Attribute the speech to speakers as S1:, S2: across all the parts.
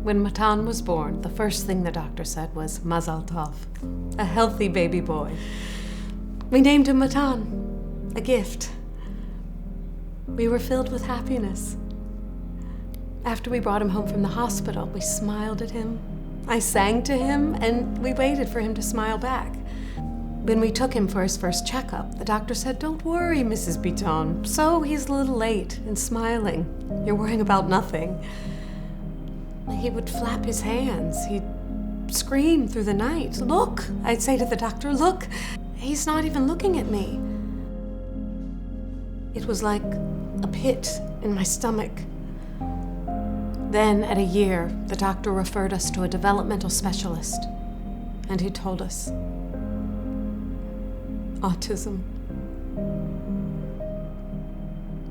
S1: When Matan was born, the first thing the doctor said was Mazal Tov, a healthy baby boy. We named him Matan, a gift. We were filled with happiness. After we brought him home from the hospital, we smiled at him. I sang to him, and we waited for him to smile back. When we took him for his first checkup, the doctor said, "Don't worry, Mrs. Biton. So he's a little late in smiling. You're worrying about nothing." He would flap his hands. He'd scream through the night. "Look," I'd say to the doctor, "look, he's not even looking at me." It was like a pit in my stomach. Then, at a year, the doctor referred us to a developmental specialist, and he told us, autism.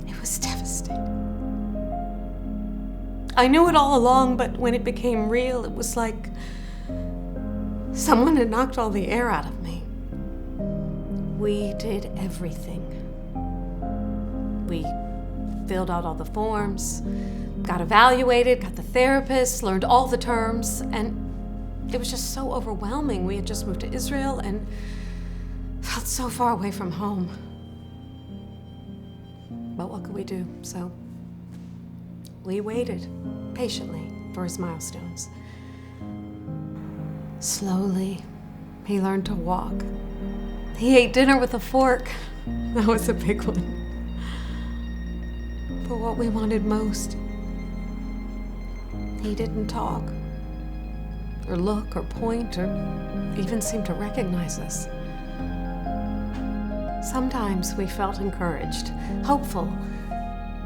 S1: It was devastating. I knew it all along, but when it became real, it was like someone had knocked all the air out of me. We did everything. We filled out all the forms, got evaluated, got the therapist, learned all the terms, and it was just so overwhelming. We had just moved to Israel and felt so far away from home. But what could we do? So we waited patiently for his milestones. Slowly, he learned to walk. He ate dinner with a fork. That was a big one. But what we wanted most, he didn't talk, or look, or point, or even seem to recognize us. Sometimes we felt encouraged, hopeful.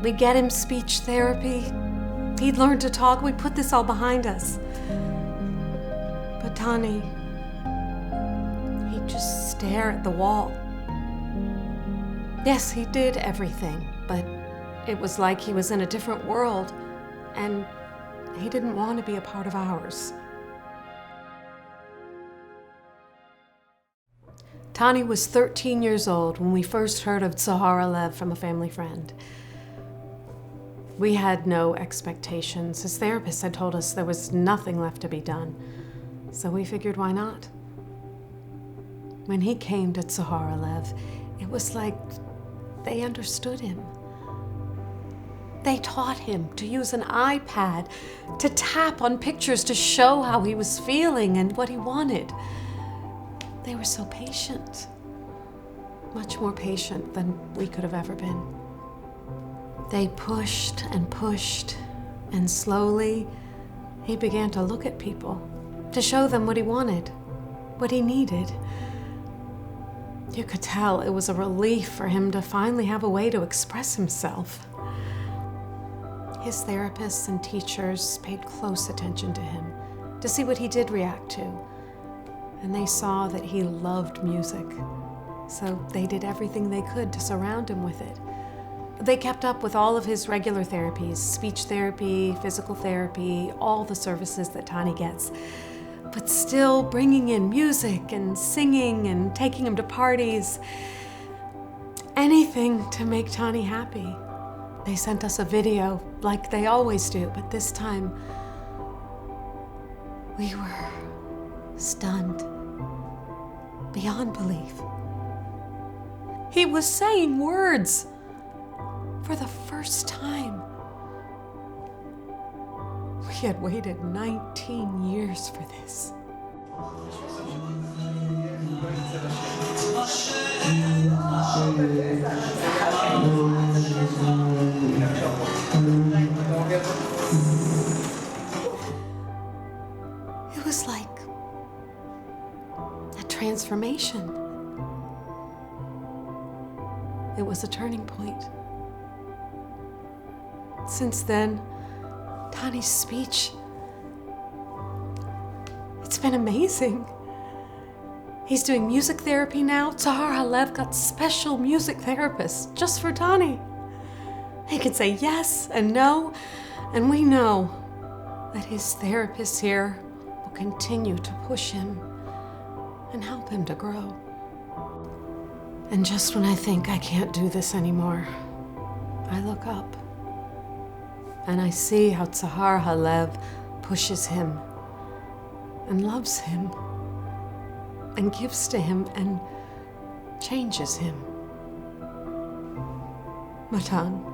S1: We'd get him speech therapy. He'd learn to talk. We'd put this all behind us. But Tani, he'd just stare at the wall. Yes, he did everything, but it was like he was in a different world, and he didn't want to be a part of ours. Tani was 13 years old when we first heard of Tzohar Halev from a family friend. We had no expectations. His therapist had told us there was nothing left to be done, so we figured, why not? When he came to Tzohar Halev, it was like they understood him. They taught him to use an iPad, to tap on pictures to show how he was feeling and what he wanted. They were so patient, much more patient than we could have ever been. They pushed, and slowly he began to look at people, to show them what he wanted, what he needed. You could tell it was a relief for him to finally have a way to express himself. His therapists and teachers paid close attention to him to see what he did react to. And they saw that he loved music, so they did everything they could to surround him with it. They kept up with all of his regular therapies, speech therapy, physical therapy, all the services that Tani gets, but still bringing in music and singing and taking him to parties. Anything to make Tani happy. They sent us a video like they always do, but this time we were stunned beyond belief. He was saying words for the first time. We had waited 19 years for this. It was like a transformation. It was a turning point. Since then, Tani's speech, it's been amazing. He's doing music therapy now. Tzohar Halev got special music therapists just for Tani. He can say yes and no, and we know that his therapists here will continue to push him and help him to grow. And just when I think I can't do this anymore, I look up and I see how Tzohar Halev pushes him and loves him and gives to him and changes him. Matan,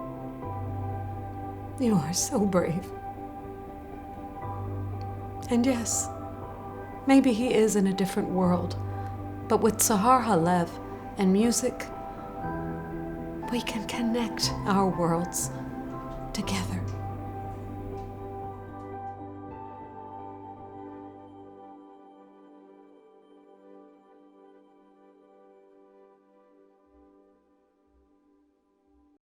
S1: you are so brave. And yes, maybe he is in a different world, but with Tzohar Halev and music, we can connect our worlds together.